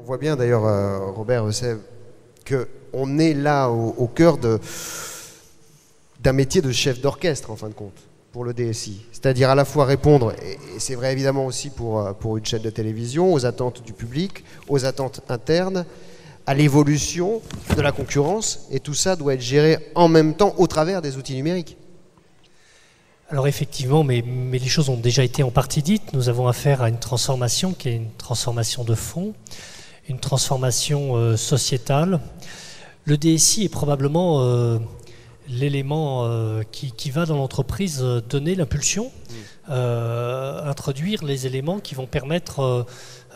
On voit bien d'ailleurs, Robert Eusèbe, qu'on est là au cœur d'un métier de chef d'orchestre, en fin de compte, pour le DSI. C'est-à-dire à la fois répondre, et c'est vrai évidemment aussi pour une chaîne de télévision, aux attentes du public, aux attentes internes, à l'évolution de la concurrence, et tout ça doit être géré en même temps au travers des outils numériques. Alors effectivement, mais les choses ont déjà été en partie dites. Nous avons affaire à une transformation qui est une transformation de fond, une transformation sociétale. Le DSI est probablement l'élément qui va dans l'entreprise donner l'impulsion, introduire les éléments qui vont permettre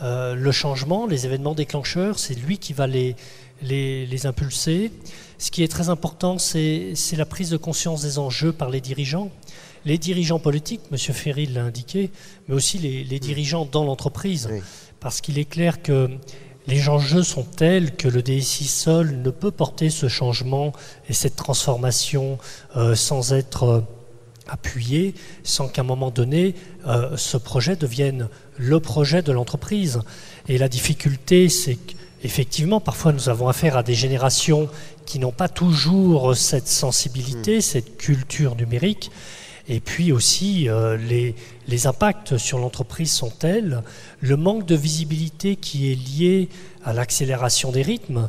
le changement, les événements déclencheurs. C'est lui qui va les impulser. Ce qui est très important, c'est la prise de conscience des enjeux par les dirigeants. Les dirigeants politiques, M. Ferry l'a indiqué, mais aussi les dirigeants dans l'entreprise. Oui. Parce qu'il est clair que les enjeux sont tels que le DSI seul ne peut porter ce changement et cette transformation sans être appuyé, sans qu'à un moment donné, ce projet devienne le projet de l'entreprise. Et la difficulté, c'est qu'effectivement, parfois nous avons affaire à des générations qui n'ont pas toujours cette sensibilité, cette culture numérique. Et puis aussi, les impacts sur l'entreprise sont tels, le manque de visibilité qui est lié à l'accélération des rythmes,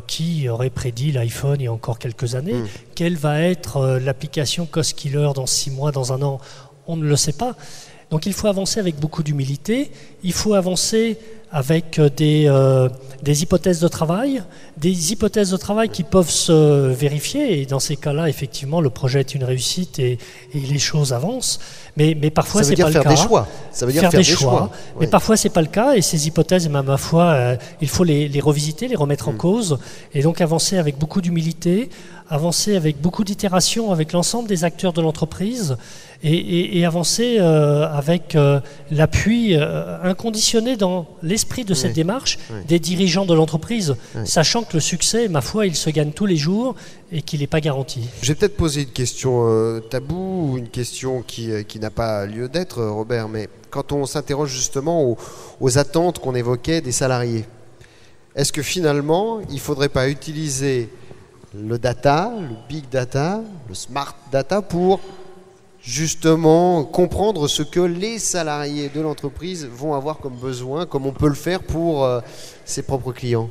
qui aurait prédit l'iPhone il y a encore quelques années. Quelle va être l'application Cost Killer dans 6 mois, dans 1 an? On ne le sait pas. Donc il faut avancer avec beaucoup d'humilité, il faut avancer avec des hypothèses de travail qui peuvent se vérifier, et dans ces cas-là, effectivement, le projet est une réussite et les choses avancent. Mais parfois, c'est pas le cas. Ça veut dire faire des choix. Mais parfois, c'est pas le cas, et ces hypothèses, même ma foi, il faut les revisiter, les remettre en cause, et donc avancer avec beaucoup d'humilité, avancer avec beaucoup d'itération avec l'ensemble des acteurs de l'entreprise, et avancer avec l'appui inconditionné dans l'esprit de cette démarche des dirigeants de l'entreprise, sachant que le succès, ma foi, il se gagne tous les jours et qu'il n'est pas garanti. Je vais peut-être poser une question taboue, ou une question qui n'a pas lieu d'être, Robert, mais quand on s'interroge justement aux attentes qu'on évoquait des salariés, est-ce que finalement, il ne faudrait pas utiliser le data, le big data, le smart data pour justement comprendre ce que les salariés de l'entreprise vont avoir comme besoin, comme on peut le faire pour ses propres clients?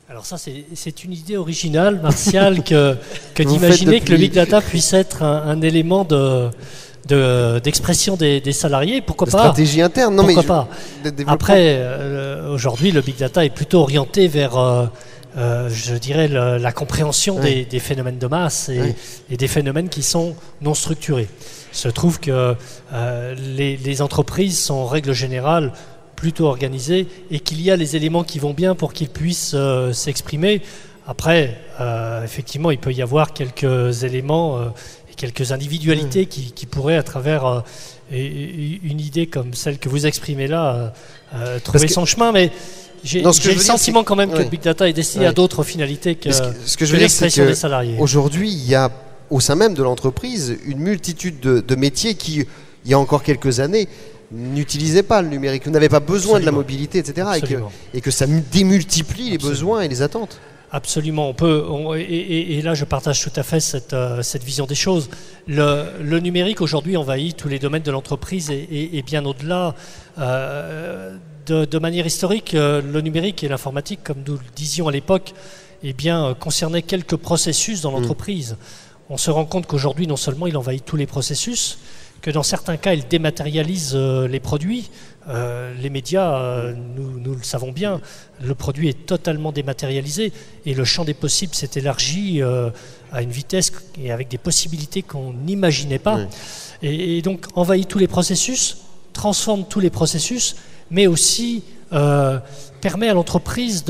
Alors ça, c'est une idée originale, Martial, que d'imaginer que le big data puisse être un élément d'expression des salariés. Pourquoi pas? Stratégie interne, non? Pourquoi pas? Après, aujourd'hui, le big data est plutôt orienté vers je dirais la compréhension des phénomènes de masse et des phénomènes qui sont non structurés. Il se trouve que les entreprises sont en règle générale plutôt organisées et qu'il y a les éléments qui vont bien pour qu'ils puissent s'exprimer. Après, effectivement, il peut y avoir quelques éléments et quelques individualités qui pourraient, à travers une idée comme celle que vous exprimez là, trouver son chemin, mais j'ai le sentiment quand même que le big data est destiné à d'autres finalités que l'expression des salariés. Aujourd'hui, il y a au sein même de l'entreprise une multitude de métiers qui, il y a encore quelques années, n'utilisaient pas le numérique, n'avaient pas besoin de la mobilité, etc. Et que ça démultiplie les besoins et les attentes. Absolument, et là je partage tout à fait cette vision des choses. Le numérique aujourd'hui envahit tous les domaines de l'entreprise et bien au-delà. De manière historique, le numérique et l'informatique, comme nous le disions à l'époque, concernait quelques processus dans l'entreprise. On se rend compte qu'aujourd'hui, non seulement il envahit tous les processus, que dans certains cas, il dématérialise les produits. Les médias, nous le savons bien, le produit est totalement dématérialisé et le champ des possibles s'est élargi à une vitesse et avec des possibilités qu'on n'imaginait pas. Et donc, envahit tous les processus, transforme tous les processus, mais aussi permet à l'entreprise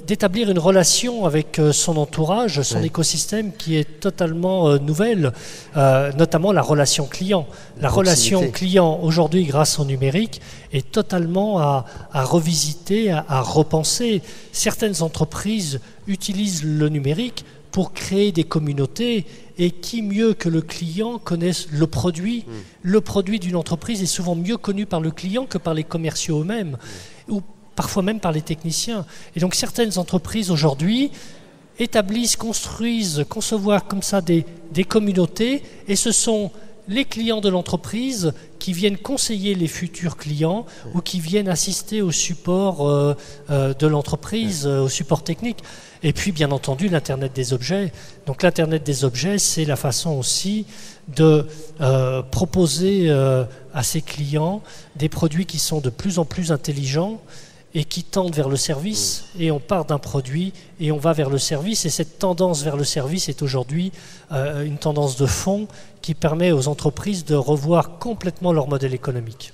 d'établir une relation avec son entourage, son écosystème qui est totalement nouvelle, notamment la relation client. La relation client aujourd'hui, grâce au numérique, est totalement à revisiter, à repenser. Certaines entreprises utilisent le numérique pour créer des communautés, et qui mieux que le client connaisse le produit. Le produit d'une entreprise est souvent mieux connu par le client que par les commerciaux eux-mêmes. Ou parfois même par les techniciens. Et donc certaines entreprises aujourd'hui établissent, construisent, concevoir comme ça des communautés, et ce sont les clients de l'entreprise qui viennent conseiller les futurs clients ou qui viennent assister au support de l'entreprise, au support technique. Et puis, bien entendu, l'Internet des objets. Donc, l'Internet des objets, c'est la façon aussi de proposer à ses clients des produits qui sont de plus en plus intelligents et qui tendent vers le service. Et on part d'un produit et on va vers le service. Et cette tendance vers le service est aujourd'hui une tendance de fond qui permet aux entreprises de revoir complètement leur modèle économique.